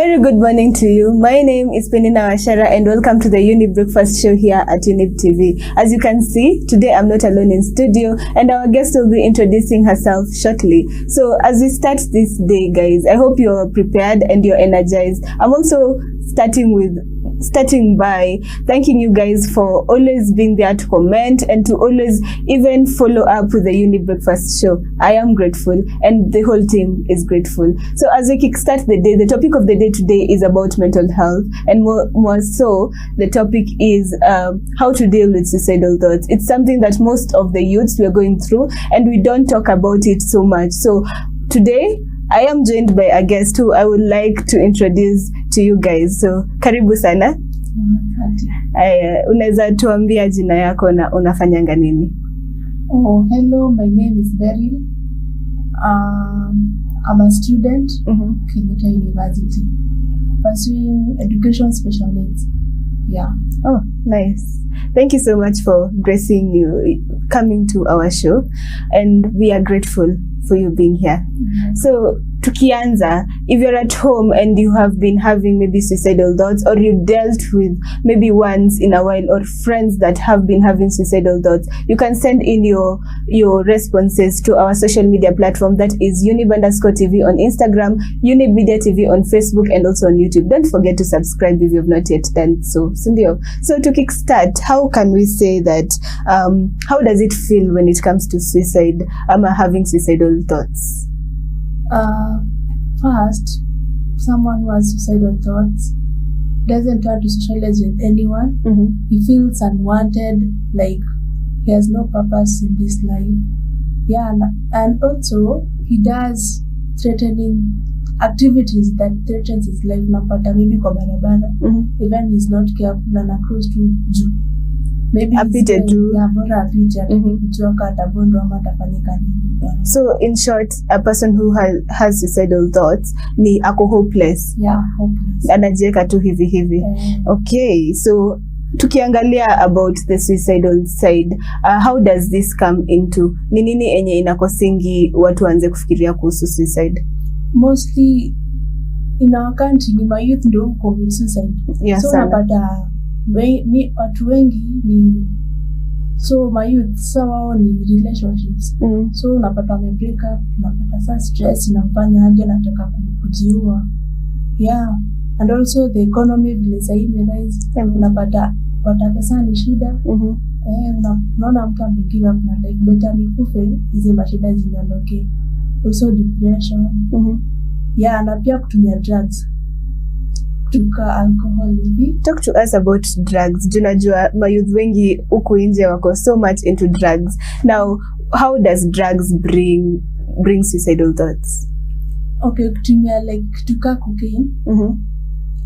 very good morning to you. My name is Peninah and welcome to the Younib Breakfast Show here at Younib TV. As you can see, today I'm not alone in studio and our guest will be introducing herself shortly. So as we start this day, guys, I hope you're prepared and you're energized. I'm also starting by thanking you guys for always being there to comment and to always even follow up with the Younib Breakfast Show. I am grateful and the whole team is grateful. So as we kickstart the day, the topic of the day today is about mental health, and more so the topic is how to deal with suicidal thoughts. It's something that most of the youths we're going through and we don't talk about it so much. So today I am joined by a guest who I would like to introduce to you guys. So karibu sana. Unaweza tuambia jina yako na unafanyanga nini? Hello, my name is Beril. I'm a student Kenyatta University pursuing education special needs. Yeah. Oh, nice. Thank you so much for gracing you coming to our show, and we are grateful for you being here. So tukianza, if you're at home and you have been having maybe suicidal thoughts, or you dealt with maybe once in a while, or friends that have been having suicidal thoughts, you can send in your responses to our social media platform, that is Younib_TV on Instagram, Younib Media TV on Facebook, and also on YouTube. Don't forget to subscribe if you've not yet done so. So to kickstart, how can we say that, how does it feel when it comes to suicide, having suicidal thoughts? First, someone who has suicidal thoughts doesn't want to socialize with anyone. He feels unwanted, like he has no purpose in this life. Yeah, and also he does threatening activities that threatens his life. Napata maybe kwa barabara, even he's not careful and close to juu. Maybe so in short, a person who has suicidal thoughts ni ako hopeless. Yeah, hopeless. Anajieka tu hivi. Okay, so tukiangalia about the suicidal side, how does this come into, ni nini enye inakosingi watu anze kufikiria kuhusu suicide? Mostly in our country ni mayouth ndo commit suicide. Yeah, so napata watu wengi ni so mayouth sawa ni relationships. So unapata wame break up, unapata sa stress inafanya hadi anataka kujiua. Yeah, and also the economy vile sasa rise, unapata pesa ni shida. Unaona mtu amegive up na like better nikufe hizi mashida ziniondoke. Also depression. Yeah, na pia kutumia drugs. Alcohol. Talk to us about drugs. Tunajua mayouth wengi huku nje wako so much into drugs. Now, how does drugs bring suicidal thoughts? Okay, kutumia like kutuka cocaine.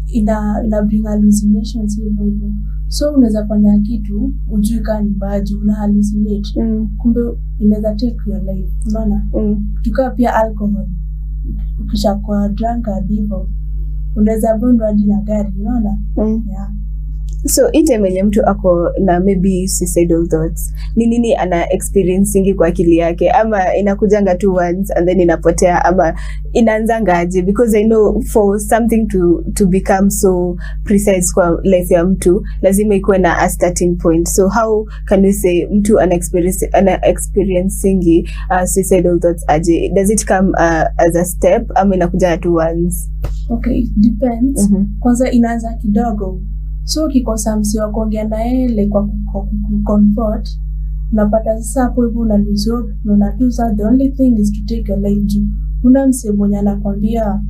Ina bring hallucinations hivyo. So unaweza fanya kitu ujui kama ni baji, una hallucinate. Kumbe inaweza take your life. Unaona? Kutuka pia alcohol. Ukishakuwa drunk hivyo unaweza bondwa hadi na gari, unaona? Yeah. So ite mwenye mtu ako na maybe suicidal thoughts, ni nini ana experiencing kwa akili yake, ama inakujanga tu once and then inapotea, ama inaanzanga aje? Because I know for something to become so precise kwa life ya mtu lazima ikuwe na a starting point. So how can we say mtu ana experiencing suicidal thoughts aje? Does it come as a step, ama inakuja tu once? Okay, it depends. Kwanza inaanza kidogo. So kikosa msi wa kuongea na yeye kwa comfort, unapata sasa hapo hivyo unalizo, unatuza the only thing is to take your life. Una mse mwenye anakwambia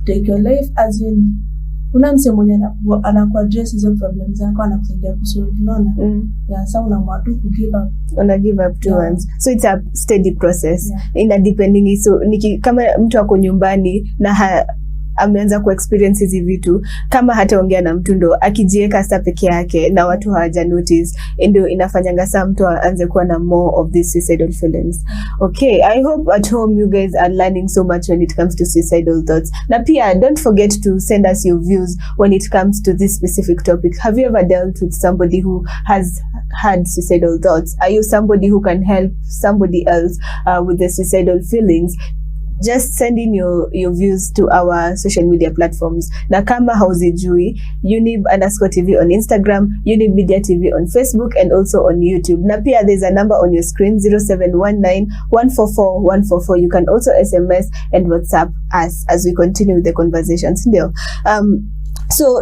take your life, as in una mse mwenye anakuaddress hizo problems zako, anakusaidia kusolve, unaona? Yeah, sasa unaamua tu give up. Una give up to once. So it's a steady process. Ina depending, so kama mtu ako nyumbani na ameanza ku experience hizi vitu, kama hataongea na mtu ndo akijieka sasa peke yake na watu hawaja notice, ndio inafanyanga saa mtu aanze kuwa na more of these suicidal feelings. Okay, I hope at home you guys are learning so much when it comes to suicidal thoughts. Na pia don't forget to send us your views when it comes to this specific topic. Have you ever dealt with somebody who has had suicidal thoughts? Are you somebody who can help somebody else with the suicidal feelings? just send in your views to our social media platforms. Na kama hauzijui, Younib_TV on Instagram, Younib Media TV on Facebook, and also on YouTube. Na pia there's a number on your screen, 0719-144-144. You can also SMS and WhatsApp us as we continue with the conversations. Ndio. So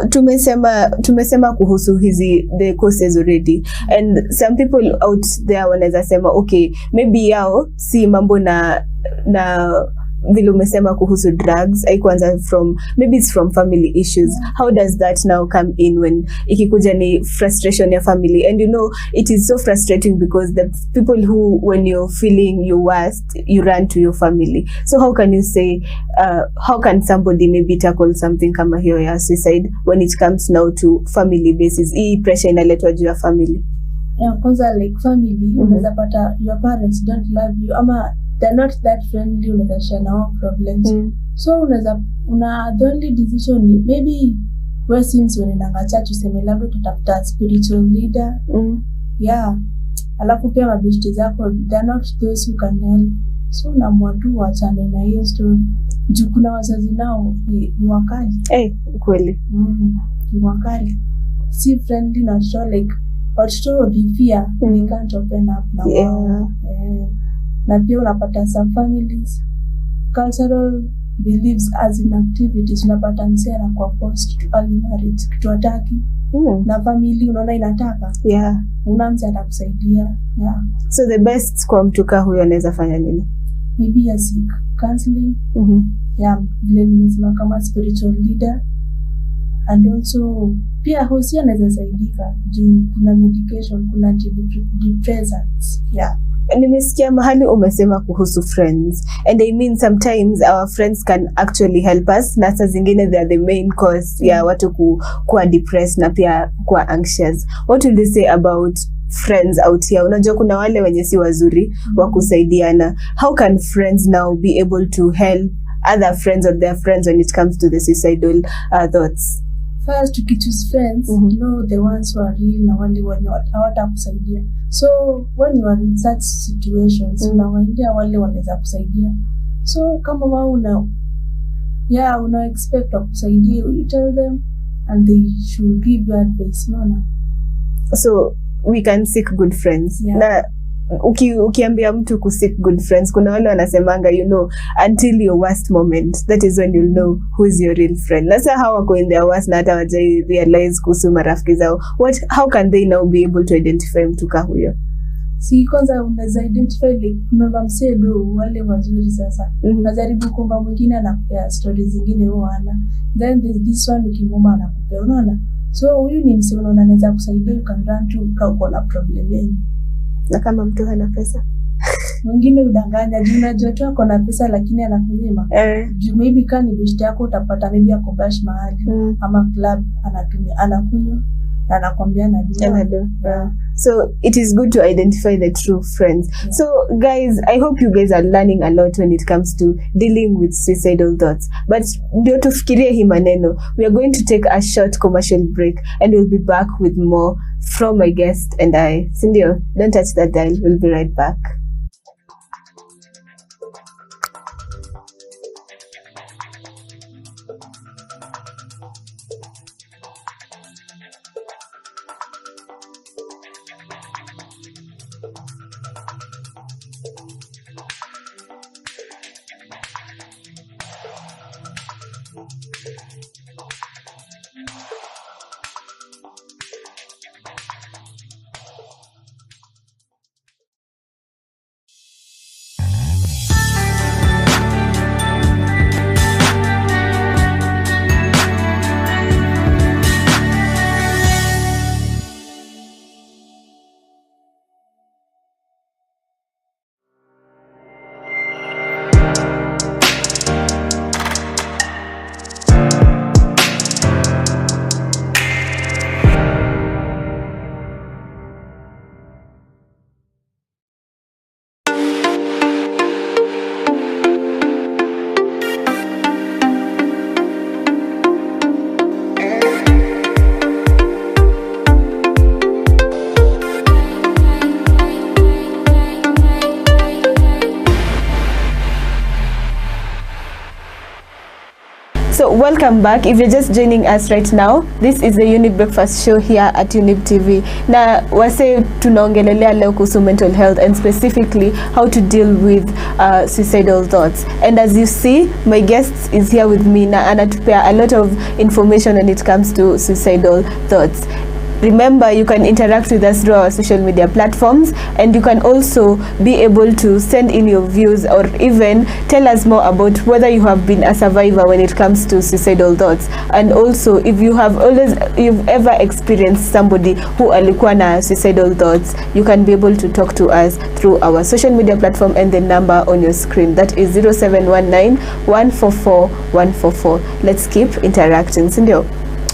tumesema kuhusu hizi the causes already, and some people out there wanaweza sema okay, maybe yao si mambo na vile umesema kuhusu drugs, haikuanza from, maybe it's from family issues. How does that now come in when ikikuja ni frustration ya family? And you know, it is so frustrating because the people who, when you're feeling your worst, you run to your family. So how can you say, how can somebody maybe tackle something kama hiyo ya suicide when it comes now to family basis? Hii pressure inaletwa juu ya family. Yeah, kwanza like family, unaweza pata your parents don't love you, ama they're not that friendly, unaweza share now problems. So unaweza, the only decision ni maybe wewe since unaenda church useme labda tutafuta spiritual leader. Yeah. Alafu pia mabishti zako, they're not those who can help. So unaamua tu wachane na hiyo story. Juu kuna wazazi nao ni wakali. Kweli. Ni wakali. Si friendly na show like watoto they fear, they can't open up now. Na pia unapata some families cultural beliefs as in activities, unapata msera kwa post to early marriage kitu ataki na family unaona inataka unamza atakusaidia. So the best kwa mtu kama huyo anaweza fanya nini? Maybe a seek counseling. Vile nimesema kama spiritual leader, and also pia hosi anaweza saidika juu kuna medication, kuna antidepressants. Nimesikia mahali umesema kuhusu friends, and I mean sometimes our friends can actually help us, na saa zingine they are the main cause ya watu kuwa depressed na pia kuwa anxious. What would you say about friends out here? Unajua kuna wale wenye si wazuri wa kusaidiana. How can friends now be able to help other friends or their friends when it comes to the suicidal thoughts? First, to choose friends, you know the ones who are real na wale hawatakusaidia. So when you are in such situations, unawaendea wale wanaweza kusaidia. So kama wao una expect kusaidia, you tell them and they should give you advice. So we can seek good friends. Na ukiambia mtu kuseek good friends, kuna wale wanasemanga, you know, until your worst moment, that is when you'll know who is your real friend. Nasa how wako in their worst na hata wajai realize kuhusu marafiki zao. How can they now be able to identify mtu kama huyo? Si kwanza unaweza identify like kuna msedo wale wazuri sasa. Najaribu kumba mwingine anakupea stories zingine wao ana. Then there's this one ukimwomba anakupea, unaona? So huyu ni msee unaona anaweza kusaidia, you can run to kama uko na problem yenu. Na kama mtu hana pesa, mwingine udanganya juu unajua tu ako na pesa lakini anakunyima. Maybe kama ni best yako utapata maybe ako bash mahali ama club anakunywa na anakwambia na do. So it is good to identify the true friends. So guys, I hope you guys are learning a lot when it comes to dealing with suicidal thoughts. But ndio tufikirie hii maneno, we are going to take a short commercial break and we'll be back with more from my guest and I. Sindio, don't touch that dial. We'll be right back. welcome back. If you're just joining us right now, this is the Younib Breakfast Show here at Younib TV. Na wase tunaongelelea leo kuhusu mental health and specifically how to deal with suicidal thoughts. And as you see, my guest is here with me na anatupea a lot of information when it comes to suicidal thoughts. Remember, you can interact with us through our social media platforms, and you can also be able to send in your views or even tell us more about whether you have been a survivor when it comes to suicidal thoughts, and also if you've ever experienced somebody who alikuwa na suicidal thoughts, you can be able to talk to us through our social media platform and the number on your screen, that is 0719 144 144. Let's keep interacting, sindio?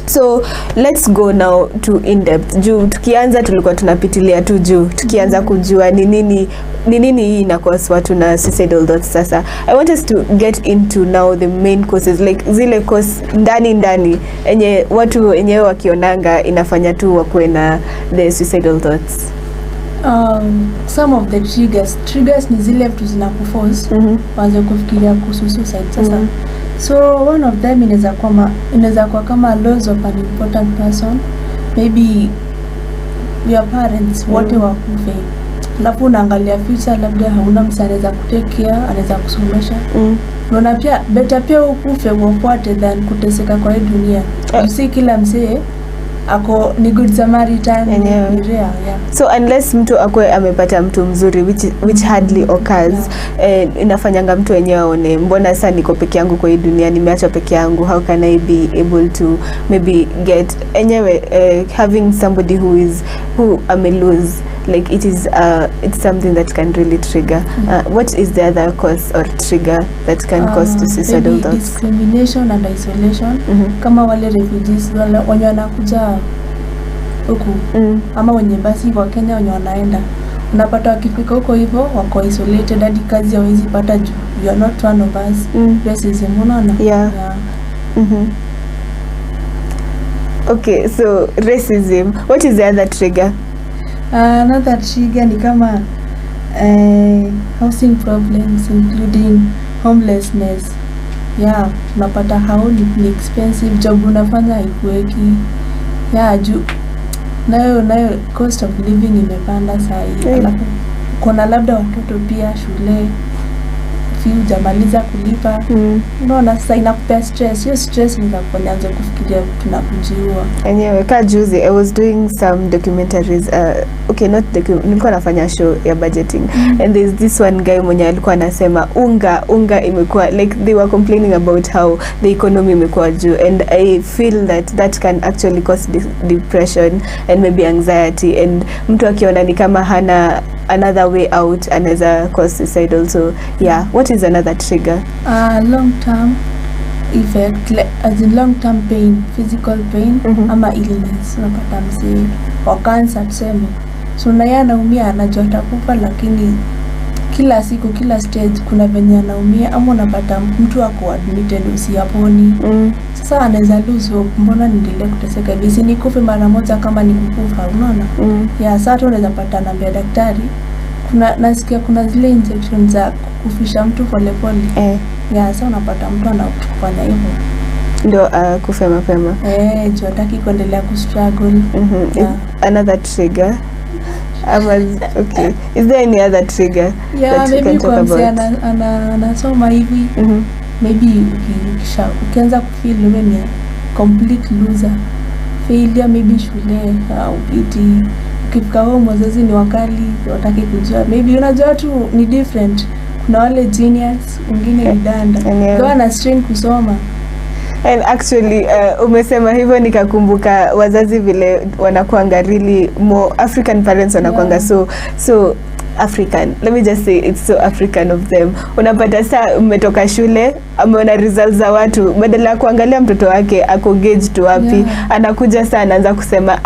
So let's go now to in-depth. Juu tukianza tulikuwa tunapitilia tu juu tukianza kujua ni nini hii inakosa watu na suicidal thoughts. Sasa I want us to get into now the main causes, like zile cause ndani enye watu wenyewe wakionanga inafanya tu wakuwe na the suicidal thoughts. Some of the triggers ni zile vitu zinakuforce waanze kufikiria kuhusu suicide. Sasa so one of them inaweza kuwa kama loss of an important person, maybe your parents wote wakufe, alafu unaangalia future, labda hauna msa anaweza kutake care, anaweza kusomesha. Unaona pia better pia ukufe uokote than kuteseka kwa hii dunia. Si kila msee ako ni good Samaritan ni rare, yeah. So unless mtu akwe amepata mtu mzuri, which hardly occurs, inafanyanga mtu wenyewe aone mbona sasa niko peke yangu kwa hii dunia, nimeacha peke yangu, how can I be able to maybe get having somebody who lose, like it's something that can really trigger. What is the other cause or trigger that can cause to suicidal thoughts? Discrimination and isolation. Kama wale refugees wenye wanakuja huku ama wenye basi kwa Kenya wenye wanaenda, unapata wakifika huko hivyo wako isolated, hadi kazi hawezi pata juu you are not one of us. Racism, unaona? Yeah. Okay, so racism. What is the other trigger? Another trigger ni kama housing problems, including homelessness. Yeah, unapata housing ni expensive, job unafanya haikuweki. Yeah, juu nayo cost of living imepanda saa hii. Kuna labda watoto pia shule hujamaliza kulipa. Unaona sasa inakupea stress. Hiyo stress inakufanya anze kufikiria tunakujiua. Anyway, juzi I was doing some documentaries, nilikuwa nafanya show ya budgeting, and there's this one guy mwenye alikuwa anasema unga imekuwa, like they were complaining about how the economy imekuwa juu, and I feel that can actually cause depression and maybe anxiety, and mtu akiona ni kama hana another way out anaweza cause suicide also. Yeah, what is another trigger? Long term effect, as in long term pain, physical pain ama illness. Unapata mzee wa cancer tuseme, so naye anaumia, anajua atakufa, lakini kila siku kila stage kuna venye anaumia, ama unapata mtu ako admitted usiyaponi. Sasa anaweza lose hope, mbona niendelee kuteseka hivi, si nikufe mara moja kama nikukufa, unaona? Yeah, sasa unaweza pata nambia daktari, nasikia kuna zile injection za kufisha mtu polepole. Yeah, sasa unapata mtu anakufanya hivyo ndio kufa mapema. Juu hataki kuendelea kustruggle. Yeah. Another trigger. Okay. Is there any other trigger that you can talk about? Anasoma hivi. Maybe ukianza kufeel wewe ni complete loser, failure, maybe shule au iti, ukifika home wazazi ni wakali, wataki kujua, maybe unajua tu ni different. Kuna wale genius, wengine ni danda, kwa na strain kusoma. And actually umesema hivyo nikakumbuka wazazi vile wanakuanga really more African parents wanakuanga so African. Let me just say it's so African of them. Unapata saa umetoka shule, ameona results za watu, badala ya kuangalia mtoto wake ako gauge tu wapi, anakuja saa anaanza kusema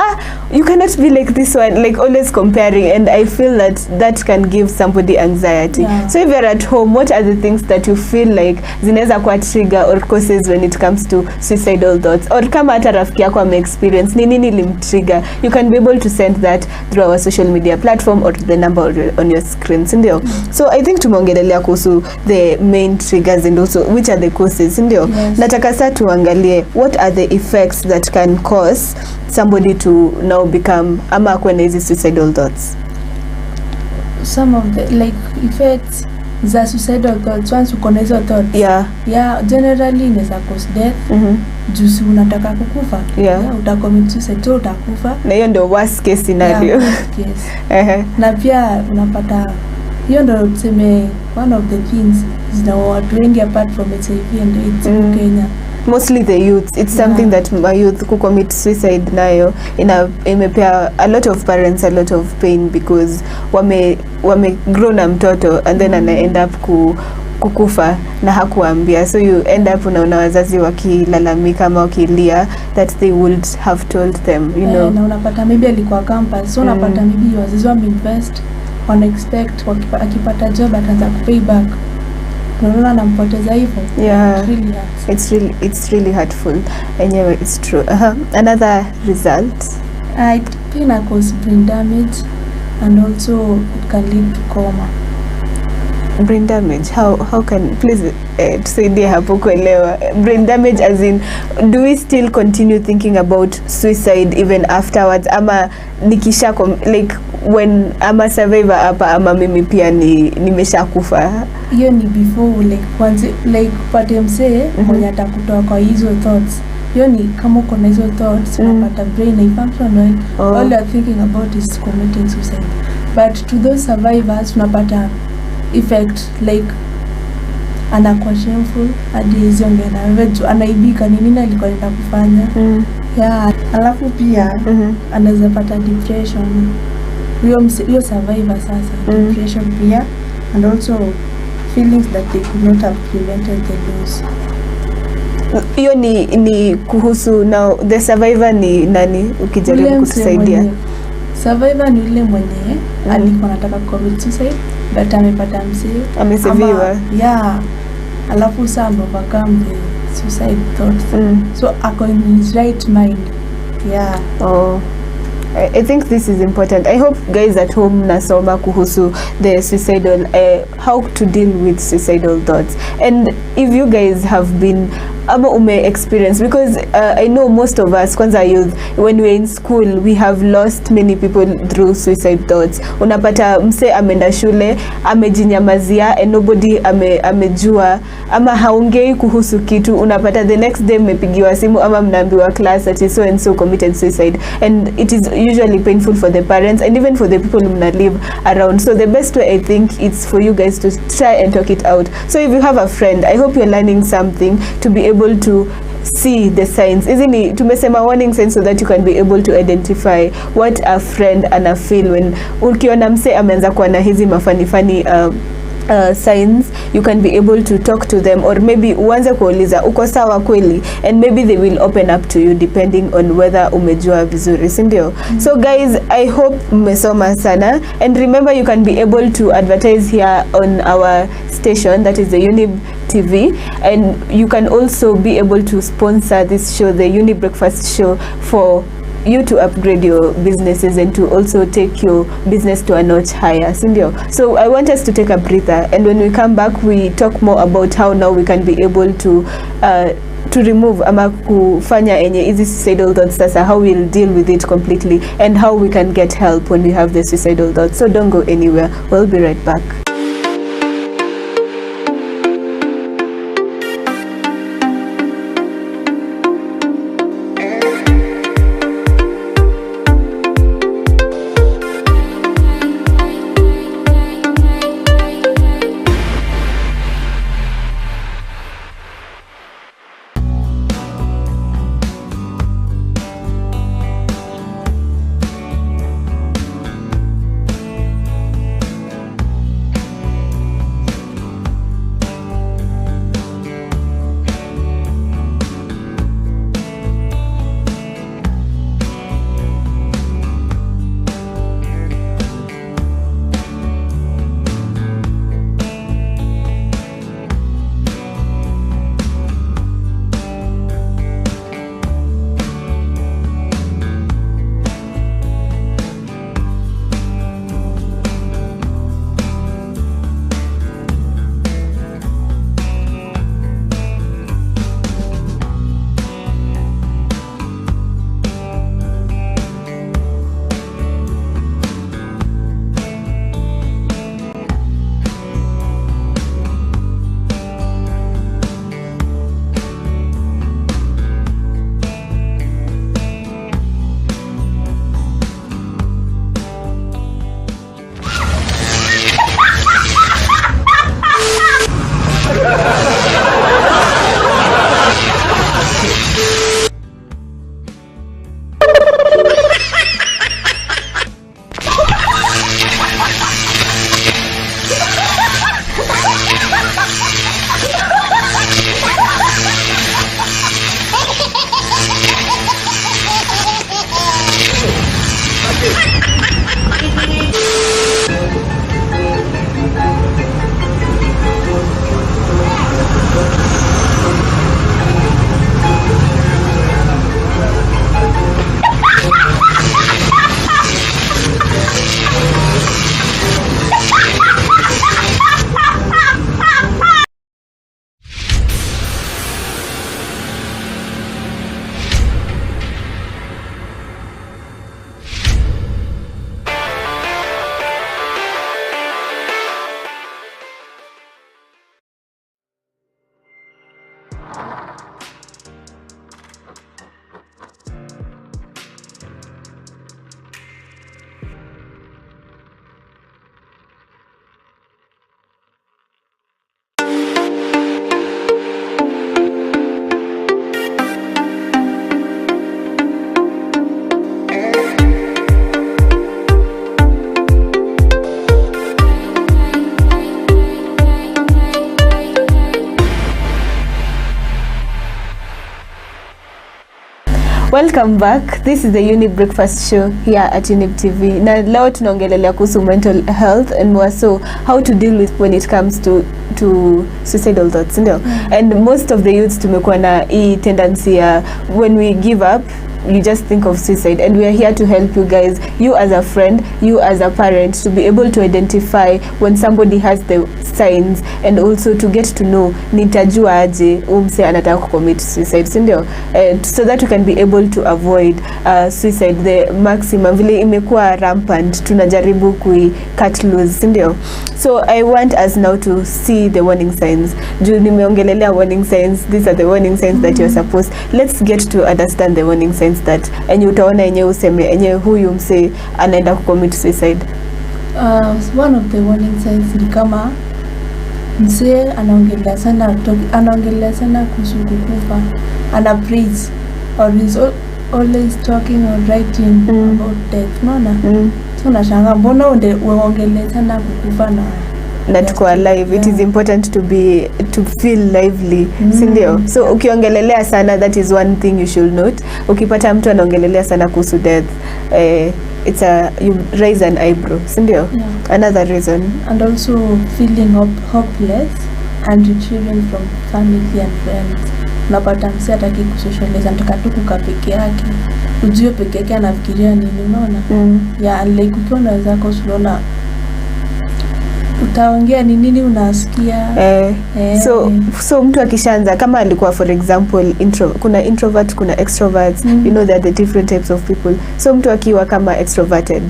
you cannot be like this one, like always comparing, and I feel that can give somebody anxiety. So if you're at home, what are the things that you feel like zinaweza kuwa trigger or causes when it comes to suicidal thoughts, or kama hata rafiki yako ame experience ni nini limtrigger, you can be able to send that through our social media platform or the number on your screen, sindio? So I think tumeongelelea kuhusu the main triggers and also which are the causes, sindio? Yes. Nataka sasa tuangalie what are the effects that can cause somebody to now become ama kuwa na hizi suicidal thoughts. Some of the like effects za suicidal thoughts, once uko na hizo thoughts, generally inaweza cause death. Jusi unataka kukufa, utacommit suicide, so utakufa, na hiyo ndio worst case scenario. Yes. Na pia unapata hiyo ndio tuseme one of the things zina watu wengi apart from HIV and AIDS Kenya. Mostly the youth. It's something that my youth who commit suicide nayo imepea a lot of parents a lot of pain because wame grow na mtoto and then ana end up kukufa na hakuambia, so you end up unaona wazazi wakilalamika ama wakilia that they would have told them, you know. Na unapata maybe alikuwa campus, so unapata maybe wazazi wameinvest, wana expect akipata job ataanza kupay back. Unaona nampoteza hivyo. It's really hurtful. Anyway, it's true. Another result, it can cause brain damage and also it can lead to coma. Brain damage, how can, please tusaidie hapo kuelewa. Brain damage as in, do we still continue thinking about suicide even afterwards, ama nikisha like when ama survivor hapa ama mimi pia nimeshakufa? Hiyo ni before like once like pate msee mwenye atakutoa kwa hizo thoughts. Hiyo ni kama uko na hizo thoughts unapata brain haifunction well. All you are thinking about is committing suicide. But to those survivors unapata effect like anakuwa shameful hadi hizo ngena anaibika ni nini alikuwa anaenda kufanya. Alafu pia anaweza pata depression. Hiyo survivor sasa depression pia, and also feelings that they could not have prevented the loss. Hiyo ni kuhusu now the survivor ni nani ukijaribu kutusaidia? Survivor ni yule mwenye alikuwa anataka commit suicide but amepata msee ameseviwa. Alafu sasa overcome the suicide thoughts. So ako in his right mind. I think this is important. I hope guys at home nasoma kuhusu the suicidal, how to deal with suicidal thoughts. And if you guys have been ama experience, because I know most of us kwanza youth, when we're in school we have lost many people through suicide thoughts. Unapata mse amenda shule amejinyamazia and nobody amejua ama haongei kuhusu kitu, unapata the next day mmepigiwa simu ama mnaambiwa class at so and so committed suicide, and it is usually painful for the parents and even for the people who live around. So the best way I think it's for you guys to try and talk it out. So if you have a friend, I hope you're learning something to be able to see the signs. Isn't tumesema warning signs so that you can be able to identify what a friend ana feel when ukiona mse ameanza kuwa na hizi mafanifani signs. You can be able to talk to them, or maybe uanze kuuliza uko sawa kweli, and maybe they will open up to you depending on whether umejua vizuri, si ndio? So guys, I hope mmesoma sana, and remember you can be able to advertise here on our station, that is the Younib TV, and you can also be able to sponsor this show, the Younib Breakfast Show, for you to upgrade your businesses and to also take your business to a notch higher, sindio? So I want us to take a breather, and when we come back we talk more about how now we can be able to remove ama kufanya enye hizi suicidal thoughts sasa, how we'll deal with it completely, and how we can get help when we have the suicidal thoughts. So don't go anywhere, we'll be right back. Welcome back. This is the Younib Breakfast Show here at Younib TV. Na leo tunaongelelea kuhusu mental health and more so how to deal with when it comes to suicidal thoughts, ndio? And most of the youths tumekuwa na hii tendency ya when we give up you just think of suicide, and we are here to help you guys, you as a friend, you as a parent, to be able to identify when somebody has the signs and also to get to know nitajua aje umse anataka kucommit suicide, si ndio? So that we can be able to avoid suicide the maximum. Vile imekuwa rampant tunajaribu cut loose, si ndio? So I want us now to see the warning signs. Juu nimeongelelea warning signs, these are the warning signs that you're supposed. Let's get to understand the warning signs that enye utaona enye useme enye huyu mse anaenda kucommit suicide. One of the warning signs ni kama mse anaongelea sana kuhusu kukufa, ana praise or is always talking or writing about death, unaona? So nashanga mbona uongelea sana kukufa na tuko alive. It is important to feel lively, si ndio? So ukiongelelea sana, that is one thing you should note. Ukipata mtu anaongelelea sana kuhusu death, you raise an eyebrow, si ndio? Another reason. And also feeling hopeless and retrieving from family and friends. Unapata mse hataki kusocialize, anataka tu kukaa peke yake, ujue peke yake anafikiria nini, unaona? Like ukiwa na wenzako unaona utaongea ni nini unasikia. So mtu akishaanza kama alikuwa for example kuna introvert, kuna extroverts, you know there are the different types of people. So mtu akiwa kama extroverted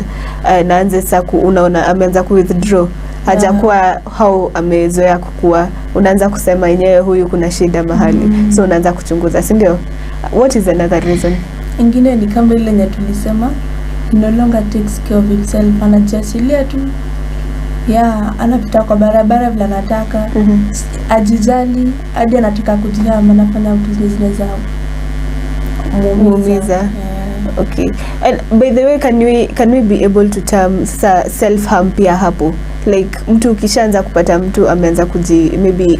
naanze sasa unaona ameanza withdraw, hajakuwa how amezoea kukua, unaanza kusema yenyewe huyu kuna shida mahali. So unaanza kuchunguza, si ndio? What is another reason? Ingine ni kama ile yenye tulisema, no longer takes care of himself, anajisilia tu anapita kwa barabara vile anataka, ajijali hadi anataka kujihama, anafanya vitu zile za muumiza. Okay. And by the way, can we be able to term self harm pia hapo? Like mtu ukishaanza kupata mtu ameanza maybe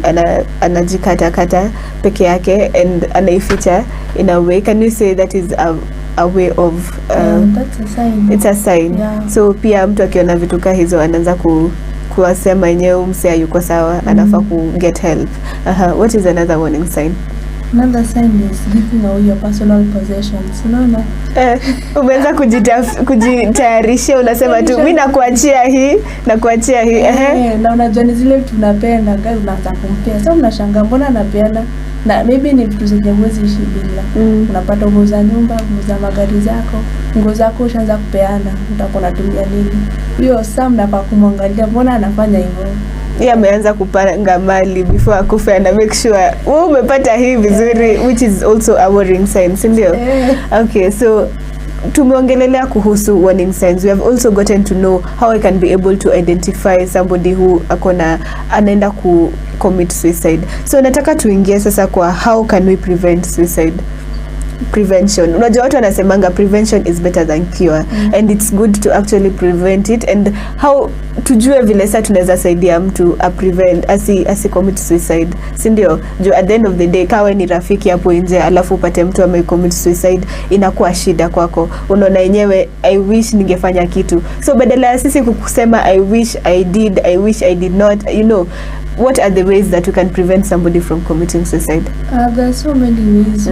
anajikata peke yake and anaificha in a way, can you say that is a way of that's a sign. It's a sign. So pia mtu akiona vitu kama hizo anaanza kuwasema yenyewe mse yuko sawa, anafaa get help. What is another warning sign? Another sign is giving away your personal possessions. Unaona? Umeanza kujitayarisha, unasema tu mimi nakuachia hii. Na unajua ni zile vitu unapenda, guys, unaanza kumpea. Sasa unashangaa mbona anapeana, na maybe ni vitu zenye huwezi ishi bila. Unapata nguo nyumba, nguo magari zako, nguo zako ushaanza kupeana, utakuwa unatumia nini? Hiyo saa mnapa kumwangalia mbona anafanya hivyo. Ameanza kupanga mali before akufe na make sure umepata hii vizuri, which is also a warning sign, si ndio? Okay, so tumeongelelea kuhusu warning signs. We have also gotten to know how I can be able to identify somebody who anaenda commit suicide. So nataka tuingie sasa kwa how can we prevent suicide. Prevention. Unajua watu wanasemanga prevention is better than cure, and it's good to actually prevent it. And how tujue vile sasa tunaweza saidia mtu prevent asi commit suicide, si ndio? Juu at the end of the day kawe ni rafiki hapo nje alafu upate mtu commit suicide, inakuwa shida kwako. Unaona yenyewe I wish ningefanya kitu. So badala ya sisi kukusema I wish I did, I wish I did not, you know, what are the ways that we can prevent somebody from committing suicide? There are so many ways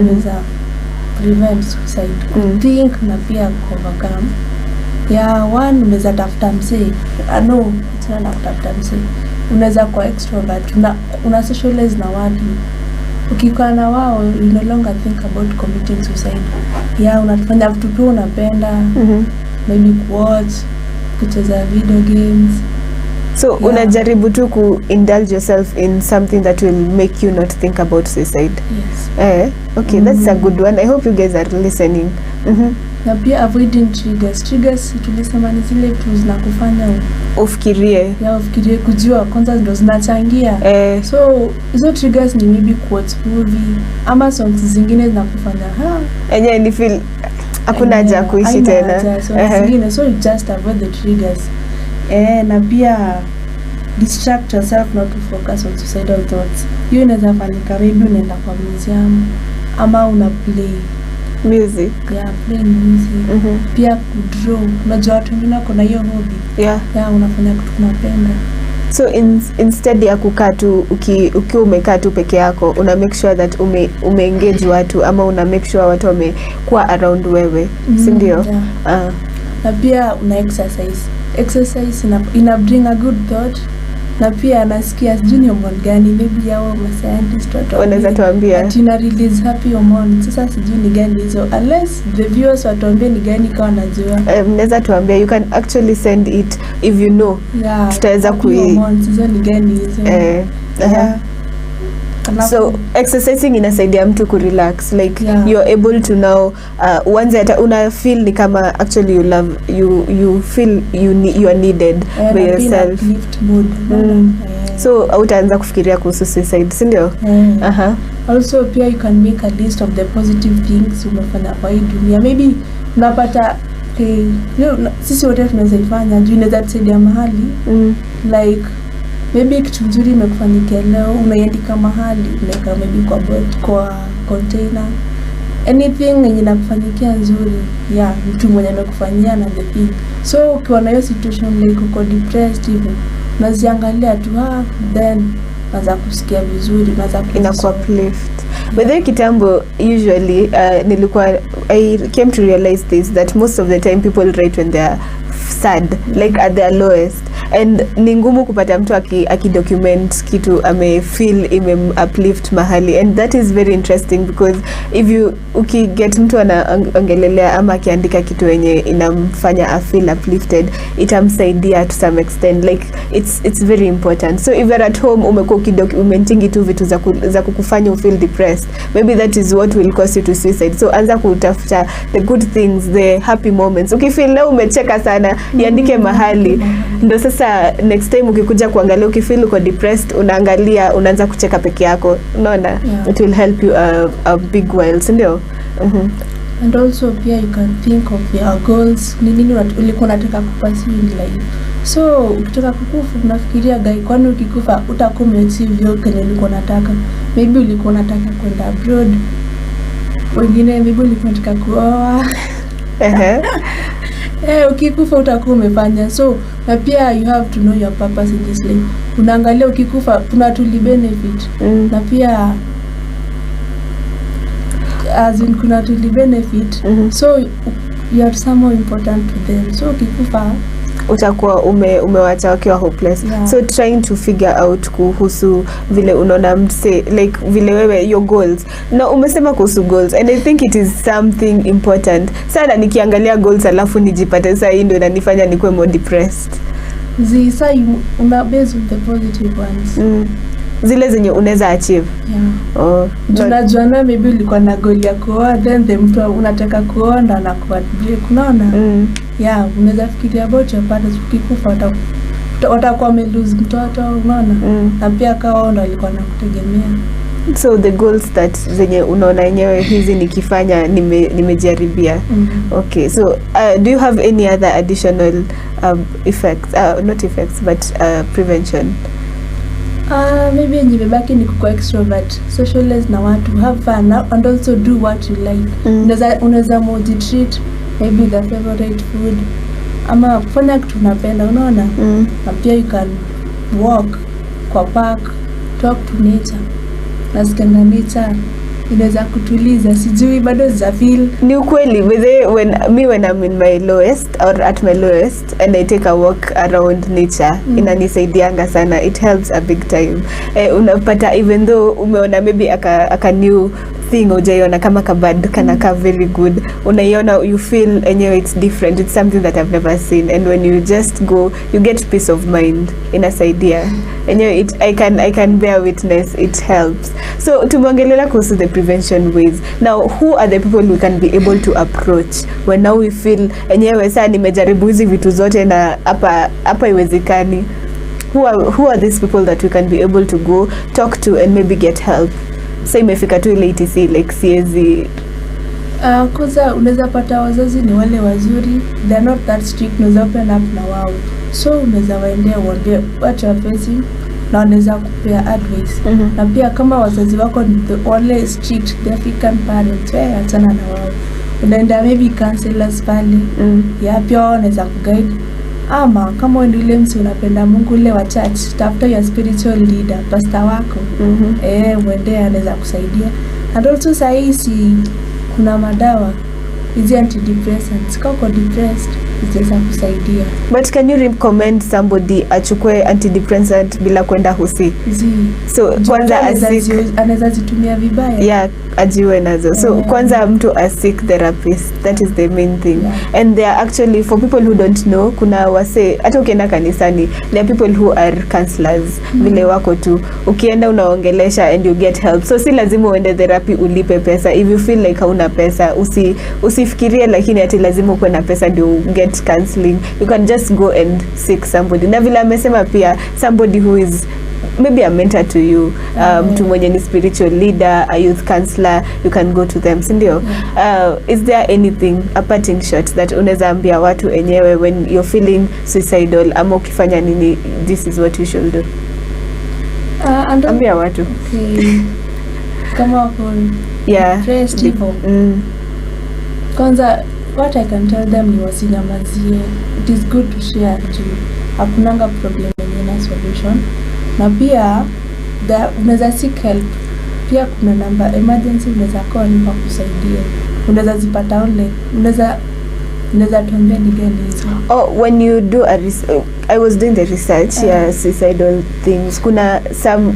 prevent suicide. Think na pia overcome. One unaweza tafuta mse. Tena tafuta mse. Unaweza kwa extrovert, una socialize na watu. Ukikaa na wao, you no longer think about committing suicide. Unafanya vitu tu unapenda. Maybe watch, kucheza video games. So unajaribu tu indulge yourself in something that will make you not think about suicide. Yes. Okay, that's a good one. I hope you guys are listening. Na pia avoiding triggers. Triggers tulisema ni zile vitu zinakufanya ufikirie. Ufikirie, kujua kwanza ndo zinachangia. So hizo triggers ni maybe quotes, movie ama songs zingine zinakufanya ni feel hakuna haja kuishi tena. So you just avoid the triggers. Na pia distract yourself not to focus on suicidal thoughts. Hiyo inaweza fanyika maybe unaenda kwa museum ama una play Music. Yeah, playing music. Pia kudraw. Unajua watu wengine kuna hiyo hobby. Yeah, unafanya kitu unapenda. So instead ya kukaa tu ukiwa umekaa tu peke yako, una make sure that umeengage watu, ama una make sure watu wamekuwa around wewe, si ndio? Yeah. Na pia una exercise ina bring a good thought. Na pia nasikia sijui hormone gani, maybe yao ma scientist wanaweza tuambia ati ina release happy hormone. Sasa sijui ni gani hizo, unless the viewers watuambie ni gani kama najua. Mnaweza tuambia, you can actually send it if you know. Yeah, tutaweza hormones hizo ni gani hizo. So exercising inasaidia mtu ku relax, like you're able to now once hata una feel ni kama actually you feel you are needed by yourself. So utaanza kufikiria kuhusu suicide, si ndio? Also pia you can make a list of the positive things umefanya kwa hii dunia. Maybe unapata sisi wote tunaweza ifanya juu inaweza tusaidia mahali. Like maybe kitu nzuri imekufanyikia leo, unaiandika mahali, unaweka maybe kwa container. Anything yenye inakufanyikia nzuri, mtu mwenye amekufanyia na the thing. So ukiwa na hiyo situation like uko depressed even, unaziangalia tu then unaanza kusikia vizuri, unaanza inakuwa uplift. But then kitambo usually I came to realize this, that most of the time people write when they are sad, like at their lowest, and ni ngumu kupata mtu akidocument kitu amefeel uplift mahali, and that is very interesting because if you ukiget mtu anaongelelea ama akiandika kitu yenye inamfanya feel uplifted, itamsaidia to some extent, like it's very important. So if you're at home umekuwa ukidocumenting tu vitu za kukufanya feel depressed, maybe that is what will cause you to suicide. So anza kutafuta the good things, the happy moments. Ukifeel leo umecheka sana, iandike mahali, ndio sasa next time ukikuja kuangalia ukifeel uko depressed, unaanza kucheka peke yako, unaona? It will help you a big while, ndio? And also pia you can think of your goals. Ni nini ulikuwa unataka kupursue in life? So ukitaka kukufa unafikiria kwani ukikufa utakuwa umeachieve yote kenye ulikuwa unataka. Maybe ulikuwa unataka kwenda abroad, wengine maybe ulikuwa unataka kuoa. Ukikufa utakuwa umefanya. So na pia you have to know your purpose in this life. Unaangalia ukikufa kuna tuli benefit. Na pia as in kuna tuli benefit. So you are somehow important to them. So ukikufa utakuwa umewacha wakiwa hopeless. So trying to figure out kuhusu vile unaona mse, like vile wewe your goals. Na umesema kuhusu goals, and I think it is something important. Sana nikiangalia goals alafu nijipate sasa hii ndio inanifanya nikuwe more depressed. Sasa una base with the positive ones. Zile zenye unaweza achieve. Tunajua maybe ulikuwa na goal ya kuoa, then the mtu unataka kuona na break, unaona? Unaweza fikiria about your partner, ukikufa watakuwa lose mtoto, unaona? Na pia kao ndo alikuwa anakutegemea. So the goals that zenye unaona yenyewe hizi nikifanya nimejaribia. Okay, so do you have any other additional effects, not effects but prevention? Maybe nimebaki ni kuwa extrovert, socialize na watu, have fun, and also do what you like. Unaweza treat maybe the favorite food, ama kufanya kitu unapenda, unaona? Na pia you can walk kwa park, talk to nature. Nasikia nature inaweza kutuliza, sijui bado za feel. Ni ukweli when I'm in my lowest or at my lowest and I take a walk around nature, inanisaidianga sana. It helps a big time. Unapata even though umeona maybe aka new thing ujaiona kama kabad kanaka very good, unaiona you feel enyewe it's different, it's something that I've never seen, and when you just go you get peace of mind. Inasaidia enyewe, I can bear witness, it helps. So tumeongelea kuhusu the prevention ways. Now who are the people we can be able to approach when now we feel enyewe saa nimejaribu hizi vitu zote na hapa iwezekani? Who are these people that we can be able to go talk to and maybe get help? Sasa imefika tu ile ETC, like siezi. Kwanza unaweza pata wazazi ni wale wazuri, they are not that strict, unaweza open up na wao. So unaweza waendea uambie what you are facing, na wanaweza kupea advice. Na pia kama wazazi wako ni wale strict the African parents, achana na wao. Unaenda maybe counselors pale. Pia wanaweza kuguide. Ama kama wewe ndio msi unapenda Mungu ule wa church, tafuta your spiritual leader, pastor wako. Uende anaweza kusaidia. And also sahihi kuna madawa hizi antidepressants. Kama uko depressed itaweza kusaidia. But can you recommend somebody achukue antidepressant bila kwenda hosi? So kwanza anaweza zitumia vibaya. Ajiwe nazo. So kwanza mtu seek therapist. That is the main thing. And they are actually, for people who don't know, kuna wase hata ukienda kanisani, there are people who are counselors. Vile wako tu ukienda unaongelesha and you get help. So si lazima uende therapy ulipe pesa. If you feel like hauna pesa, usifikirie lakini ati lazima uwe na pesa ndio get counseling. You can just go and seek somebody. Na vile amesema pia somebody who is maybe a mentor to you, mtu mwenye ni spiritual leader, a youth counselor, you can go to them, sindio? Is there anything, a parting shot that unaweza ambia watu enyewe when you're feeling suicidal ama ukifanya nini, this is what you should do? Ambia watu. Okay. Kama wako depressed hivyo. Kwanza what I can tell them ni wasinyamazie. It is good to share too. Hakunanga problem yenye solution. Na pia unaweza seek help. Pia kuna namba emergency unaweza call kwa kusaidia. Unaweza zipata online. Unaweza tuambia ni gani hizo. When you do I was doing the research suicidal things. Kuna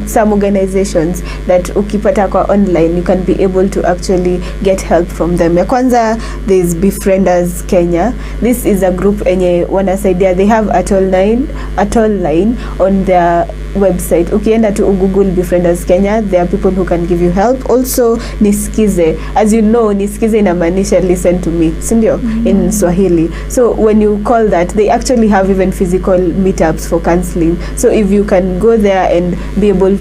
some organizations that ukipata kwa online you can be able to actually get help from them. Ya kwanza there's Befrienders Kenya. This is a group enye wanasaidia. They have a toll line on their website. Ukienda to Google Befrienders Kenya, there are people who can give you help. Also nisikize, as you know, nisikize inamaanisha listen to me, sindio? In Swahili. So when you call that, they actually have even physical meetups for counseling. So if you can go there and be able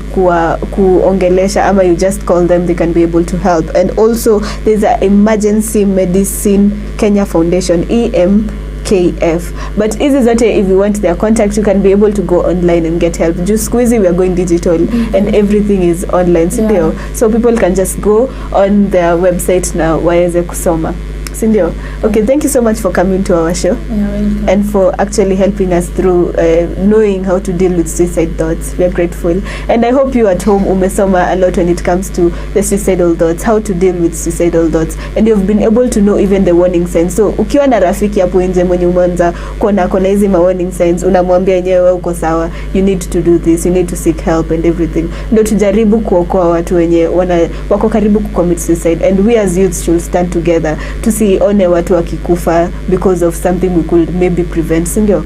kuongelesha ama you just call them, they can be able to help. And also there's a Emergency Medicine Kenya Foundation, EMKF. But hizi zote, if you want their contact, you can be able to go online and get help. Just squeezy, we are going digital and everything is online, sindio? So people can just go on their website now waweze kusoma, sindio? Okay, thank you so much for coming to our show. And for actually helping us through knowing how to deal with suicide thoughts. We are grateful. And I hope you at home umesoma a lot when it comes to the suicidal thoughts, how to deal with suicidal thoughts, and you've been able to know even the warning signs. So ukiwa na rafiki hapo nje mwenye umeanza kuona hizi warning signs, unamwambia yenyewe uko sawa, you need to do this, you need to seek help and everything. Ndio tujaribu kuokoa watu wenye wako karibu kucommit suicide, and we as youths should stand together to tusione watu wakikufa because of something we could maybe prevent, sindio?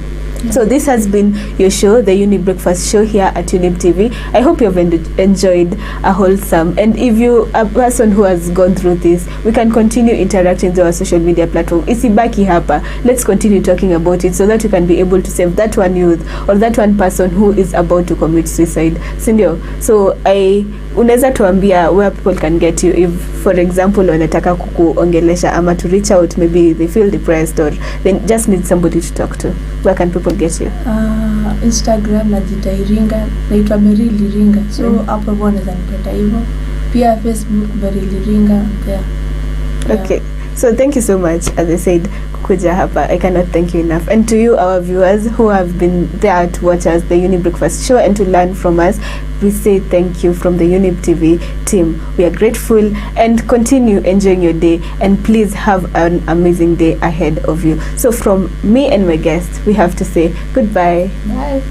So this has been your show, the Younib Breakfast Show here at Younib TV. I hope you have enjoyed a wholesome. And if you are a person who has gone through this, we can continue interacting through our social media platform. Isibaki hapa. Let's continue talking about it so that you can be able to save that one youth or that one person who is about to commit suicide. Sindio? So unaweza tuambia where people can get you if, for example, wanataka kukuongelesha ama to reach out, maybe they feel depressed or they just need somebody to talk to. Where can people get you? Instagram najita Iringa, naitwa Beril Iringa. So hapo wanaweza nipata hivyo. Pia Facebook Beril Iringa. Okay. So thank you so much, as I said, kuja hapa. I cannot thank you enough. And to you, our viewers who have been there to watch us, the Younib Breakfast Show, and to learn from us, we say thank you from the Younib TV team. We are grateful, and continue enjoying your day, and please have an amazing day ahead of you. So from me and my guests, we have to say goodbye. Bye.